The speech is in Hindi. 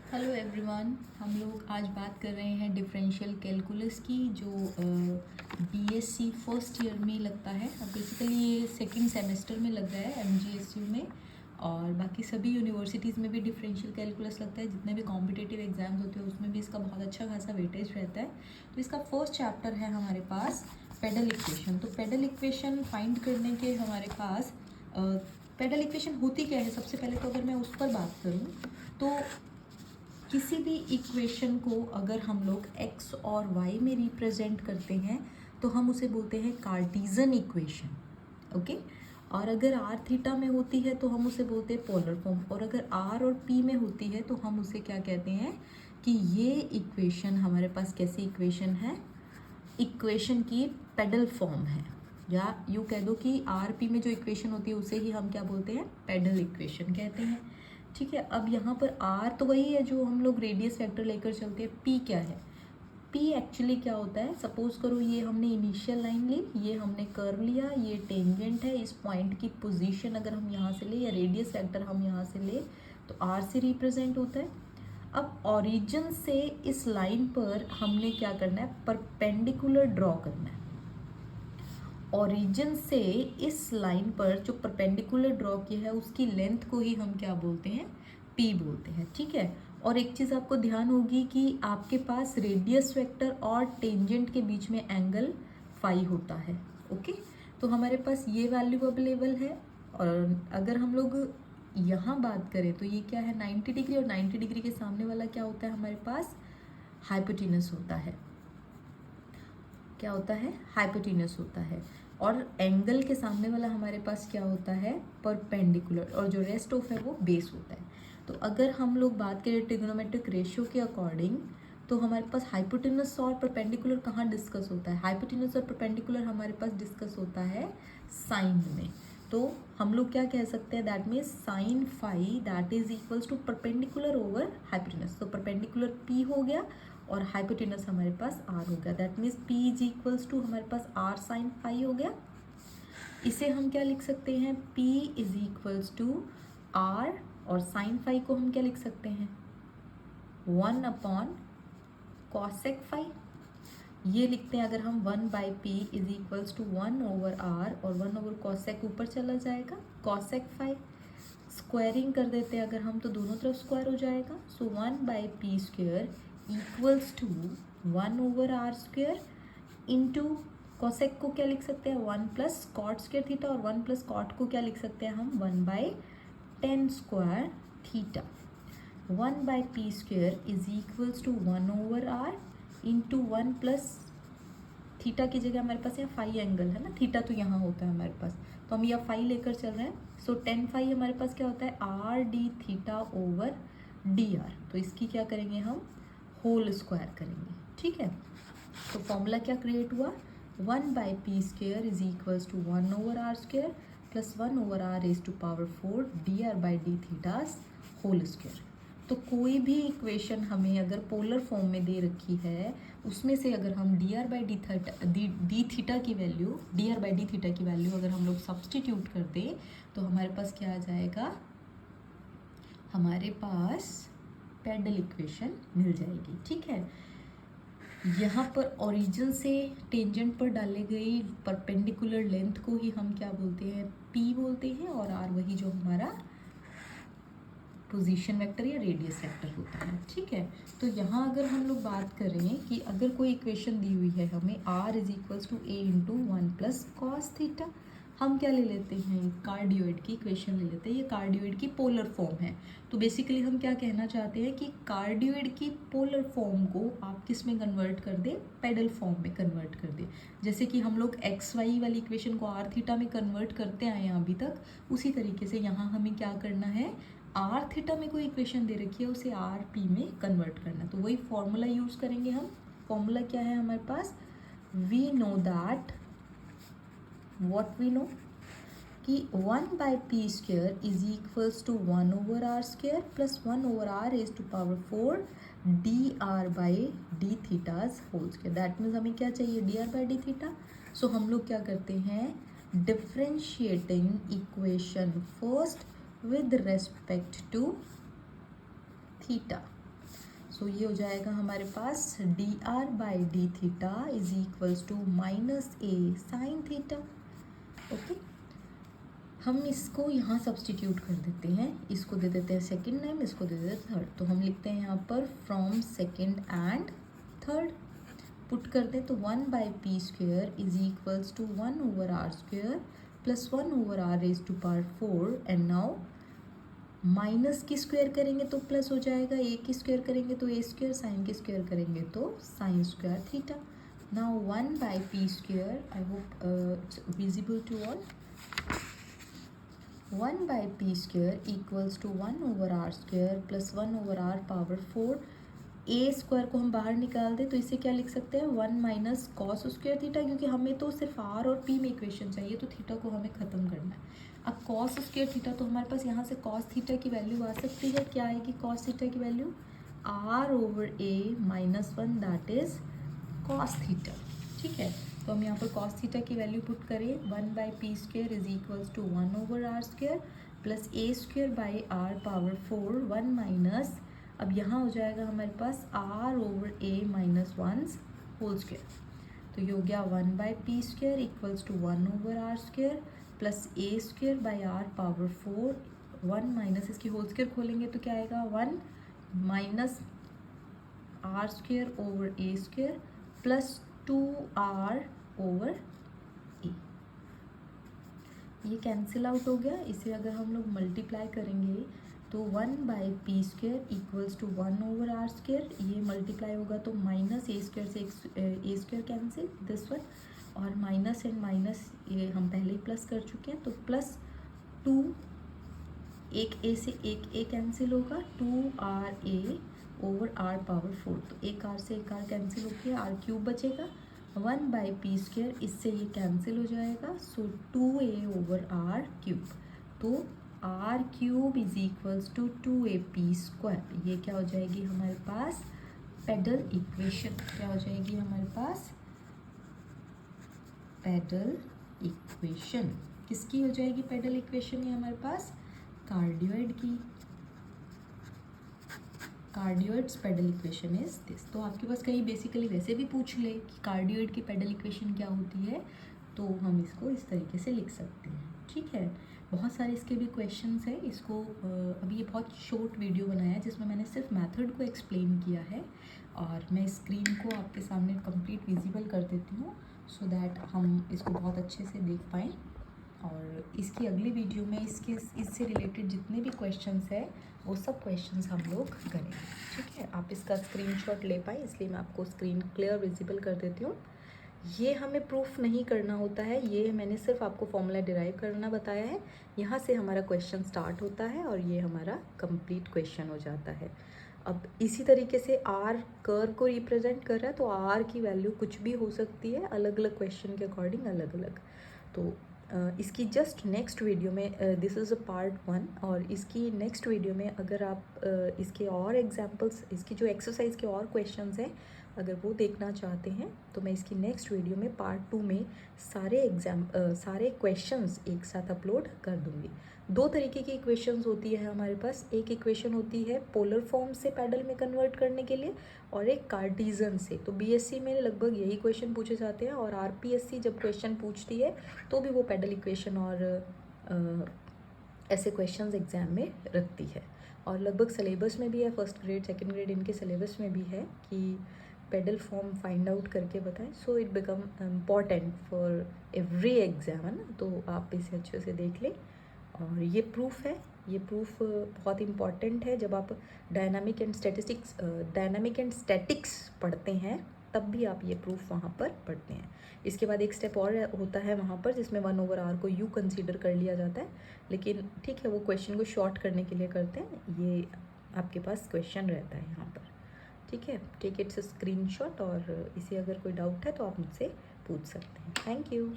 हेलो एवरीवन, हम लोग आज बात कर रहे हैं डिफरेंशियल कैलकुलस की जो बीएससी फर्स्ट ईयर में लगता है। अब बेसिकली ये सेकंड सेमेस्टर में लग रहा है एमजीएसयू में, और बाकी सभी यूनिवर्सिटीज़ में भी डिफरेंशियल कैलकुलस लगता है। जितने भी कॉम्पिटिटिव एग्जाम्स होते हैं उसमें भी इसका बहुत अच्छा खासा वेटेज रहता है। तो इसका फर्स्ट चैप्टर है हमारे पास पेडल इक्वेशन। तो पेडल इक्वेशन फाइंड करने के हमारे पास पेडल इक्वेशन होती क्या है। सबसे पहले तो अगर मैं उस पर बात करूँ तो किसी भी इक्वेशन को अगर हम लोग x और y में रिप्रेजेंट करते हैं तो हम उसे बोलते हैं कार्टीजन इक्वेशन। ओके, और अगर r थीटा में होती है तो हम उसे बोलते हैं पोलर फॉर्म, और अगर r और p में होती है तो हम उसे क्या कहते हैं कि ये इक्वेशन हमारे पास कैसी इक्वेशन है, इक्वेशन की पेडल फॉर्म है, या यूँ कह दो कि आर पी में जो इक्वेशन होती है उसे ही हम क्या बोलते हैं, पेडल इक्वेशन कहते हैं। ठीक है, अब यहाँ पर आर तो वही है जो हम लोग रेडियस वेक्टर लेकर चलते हैं। पी क्या है, पी एक्चुअली क्या होता है, सपोज करो ये हमने इनिशियल लाइन ली, ये हमने कर्व लिया, ये टेंजेंट है, इस पॉइंट की पोजीशन अगर हम यहाँ से ले या रेडियस वेक्टर हम यहाँ से ले तो आर से रिप्रेजेंट होता है। अब ओरिजिन से इस लाइन पर हमने क्या करना है, परपेंडिकुलर ड्रॉ करना है। ओरिजिन से इस लाइन पर जो परपेंडिकुलर ड्रॉ किया है उसकी लेंथ को ही हम क्या बोलते हैं, पी बोलते हैं। ठीक है, और एक चीज़ आपको ध्यान होगी कि आपके पास रेडियस वेक्टर और टेंजेंट के बीच में एंगल फाई होता है। ओके, तो हमारे पास ये वैल्यू अवेलेबल है। और अगर हम लोग यहाँ बात करें तो ये क्या है, 90 डिग्री, और 90 डिग्री के सामने वाला क्या होता है हमारे पास, हाइपोटेनस होता है। क्या होता है, हाइपोटेनस होता है। और एंगल के सामने वाला हमारे पास क्या होता है, परपेंडिकुलर, और जो रेस्ट ऑफ है वो बेस होता है। तो अगर हम लोग बात करें ट्रिग्नोमेट्रिक रेशियो के अकॉर्डिंग तो हमारे पास हाइपोटेनस और परपेंडिकुलर कहाँ डिस्कस होता है, हाइपोटेनस और परपेंडिकुलर हमारे पास डिस्कस होता है साइन में। तो हम लोग क्या कह सकते हैं, that means sine phi that is equals to perpendicular over hypotenuse. तो परपेंडिकुलर पी हो गया और हाइपोटेनस हमारे पास आर हो गया, that means p is equals to हमारे पास आर साइन फाई हो गया। इसे हम क्या लिख सकते हैं, P is equals to r, और साइन फाई को हम क्या लिख सकते हैं, 1 अपॉन कॉसेक फाई। ये लिखते हैं अगर हम 1/p is equals to 1 over r, और 1 ओवर कॉसेक ऊपर चला जाएगा, कॉसेक फाई। स्क्वायरिंग कर देते हैं अगर हम तो दोनों तरफ स्क्वायर हो जाएगा। So 1/p square equals to 1 over are square into cosec को क्या लिख सकते हैं, 1 प्लस कॉट स्क्वायर थीटा, और 1 प्लस कॉट को क्या लिख सकते हैं हम, 1/10 square theta. 1/p square is equals to 1 over r into 1 plus theta की जगह हमारे पास यहाँ फाई एंगल है ना, थीटा तो यहाँ होता है हमारे पास, तो हम यह फाई लेकर चल रहे हैं। सो 10 फाई हमारे पास क्या होता है, R D theta over D R. तो इसकी क्या करेंगे हम, होल स्क्वायर करेंगे। ठीक है, तो फॉर्मूला क्या क्रिएट हुआ, 1/p square is equals to 1 over are square plus 1 over are raise to power 4 D R by D thetas whole square. तो कोई भी इक्वेशन हमें अगर पोलर फॉर्म में दे रखी है उसमें से अगर हम D are by D theta की value, D are by D theta की वैल्यू अगर हम लोग सब्सटीट्यूट कर दें तो हमारे पास क्या आ जाएगा, हमारे पास पेडल इक्वेशन मिल जाएगी। ठीक है, यहाँ पर ओरिजिन से टेंजेंट पर डाले गई परपेंडिकुलर लेंथ को ही हम क्या बोलते हैं, पी बोलते हैं, और आर वही जो हमारा पोजीशन वेक्टर या रेडियस वेक्टर होता है। ठीक है, तो यहाँ अगर हम लोग बात करें कि अगर कोई इक्वेशन दी हुई है हमें, r is equals to a into 1 plus cos theta, हम क्या ले लेते हैं, कार्डियोइड की इक्वेशन ले लेते हैं। ये कार्डियोइड की पोलर फॉर्म है। तो बेसिकली हम क्या कहना चाहते हैं कि कार्डियोइड की पोलर फॉर्म को आप किस में कन्वर्ट कर दें, पेडल फॉर्म में कन्वर्ट कर दें। जैसे कि हम लोग एक्स वाई वाली इक्वेशन को आर थीटा में कन्वर्ट करते आए हैं अभी तक, उसी तरीके से यहाँ हमें क्या करना है, आर थीटा में कोई इक्वेशन दे रखी है उसे आर पी में कन्वर्ट करना। तो वही फॉर्मूला यूज़ करेंगे हम। फॉर्मूला क्या है हमारे पास, we know that, what we know कि 1/p square is equals to 1 over are square plus 1 over are raise to power 4 D R by d thetas whole square. That means हमें क्या चाहिए, d are by D theta. So हम लोग क्या करते हैं, differentiating equation first with respect to theta। So ये हो जाएगा हमारे पास dr/d is equals to -a sin theta. Okay, हम इसको यहाँ सब्सटीट्यूट कर देते हैं, इसको दे देते हैं सेकंड नेम, इसको दे देते हैं थर्ड। तो हम लिखते हैं यहाँ पर from second and third, put कर दें तो 1/p² is equals to 1/r² plus 1/r raise to power 4। And now minus की स्क्वायर करेंगे तो प्लस हो जाएगा, ए की स्क्वायर करेंगे तो a², साइन की स्क्वायर करेंगे तो sine square theta. Now 1/p², I hope it's visible to all, 1/p² equals to 1/r² plus 1/r power 4। A square को हम बाहर निकाल दें तो इसे क्या लिख सकते हैं, 1 माइनस कॉस स्क्वायर थीटा, क्योंकि हमें तो सिर्फ आर और पी में इक्वेशन चाहिए, तो थीटा को हमें ख़त्म करना है। अब कॉस स्क्वायर थीटा, तो हमारे पास यहाँ से कॉस थीटा की वैल्यू आ सकती है, क्या आएगी कॉस थीटा की value, r/a-1 that is cos theta. ठीक है, तो हम यहाँ पर कॉस थीटा की वैल्यू पुट करें, 1/p² is equals to 1/r² plus a²/r power 4, 1 minus, अब यहाँ हो जाएगा हमारे पास r/a-1 होल स्क्वायर। तो ये हो गया 1/p² equals to 1/r² plus a²/r power 4, 1 minus, इसकी होल स्क्वायर खोलेंगे तो क्या आएगा, 1 माइनस r²/a² प्लस 2r/a। ये कैंसिल आउट हो गया। इसे अगर हम लोग मल्टीप्लाई करेंगे तो 1/p² इक्वल्स टू 1/r², ये मल्टीप्लाई होगा तो माइनस a² से a² कैंसिल, दिस वन, और माइनस एंड माइनस ये हम पहले ही प्लस कर चुके हैं, तो प्लस 2, एक a से एक a कैंसिल होगा, 2r/a/r पावर 4, तो एक r से एक r कैंसिल होकर r³ बचेगा, 1/p², इससे ये कैंसिल हो जाएगा, सो 2a/r³, तो r³ is equals to 2ap²। ये क्या हो जाएगी हमारे पास, पेडल इक्वेशन, क्या हो जाएगी हमारे पास, पेडल इक्वेशन। किसकी हो जाएगी पेडल इक्वेशन, ये हमारे पास कार्डियोइड की, कार्डियोइड्स पेडल इक्वेशन इज दिस। तो आपके पास कहीं बेसिकली वैसे भी पूछ ले कि कार्डियोइड की पेडल इक्वेशन क्या होती है, तो हम इसको इस तरीके से लिख सकते हैं। ठीक है, बहुत सारे इसके भी क्वेश्चंस हैं। इसको अभी ये बहुत शॉर्ट वीडियो बनाया है जिसमें मैंने सिर्फ मेथड को एक्सप्लेन किया है, और मैं स्क्रीन को आपके सामने कंप्लीट विजिबल कर देती हूँ सो दैट हम इसको बहुत अच्छे से देख पाएँ। और इसकी अगली वीडियो में इससे रिलेटेड जितने भी क्वेश्चंस है वो सब क्वेश्चंस हम लोग करेंगे। ठीक है, आप इसका स्क्रीनशॉट ले पाए इसलिए मैं आपको स्क्रीन क्लियर विजिबल कर देती हूँ। ये हमें प्रूफ नहीं करना होता है, ये मैंने सिर्फ आपको फॉर्मूला डिराइव करना बताया है। यहाँ से हमारा क्वेश्चन स्टार्ट होता है और ये हमारा कंप्लीट क्वेश्चन हो जाता है। अब इसी तरीके से आर कर्व को रिप्रेजेंट कर रहा है, तो आर की वैल्यू कुछ भी हो सकती है, अलग अलग क्वेश्चन के अकॉर्डिंग अलग अलग। तो इसकी जस्ट नेक्स्ट वीडियो में, दिस इज़ अ पार्ट 1, और इसकी नेक्स्ट वीडियो में अगर आप इसके और एग्जांपल्स, इसकी जो एक्सरसाइज के और क्वेश्चंस हैं अगर वो देखना चाहते हैं तो मैं इसकी नेक्स्ट वीडियो में पार्ट 2 में सारे क्वेश्चंस एक साथ अपलोड कर दूँगी। 2 तरीके की इक्वेशंस होती है हमारे पास, एक इक्वेशन होती है पोलर फॉर्म से पैडल में कन्वर्ट करने के लिए और एक कार्टीजन से। तो बीएससी में लगभग यही क्वेश्चन पूछे जाते हैं, और आरपीएससी जब क्वेश्चन पूछती है तो भी वो पैडल इक्वेशन और ऐसे क्वेश्चंस एग्जाम में रखती है। और लगभग सिलेबस में भी है, फर्स्ट ग्रेड सेकंड ग्रेड इनके सिलेबस में भी है कि पेडल फॉर्म फाइंड आउट करके बताएं। So it become important for every exam, है ना, तो आप इसे अच्छे से देख लें। और ये प्रूफ है, ये प्रूफ बहुत इम्पॉर्टेंट है जब आप डायनामिक एंड स्टैटिक्स पढ़ते हैं, तब भी आप ये प्रूफ वहाँ पर पढ़ते हैं। इसके बाद एक स्टेप और होता है वहाँ पर जिसमें 1/r को u कंसीडर कर लिया जाता है, लेकिन ठीक है वो क्वेश्चन को शॉर्ट करने के लिए करते हैं, ये आपके पास क्वेश्चन रहता है यहाँ पर। ठीक है, टेक इट्स स्क्रीनशॉट, और इसे अगर कोई डाउट है तो आप मुझसे पूछ सकते हैं। Thank you.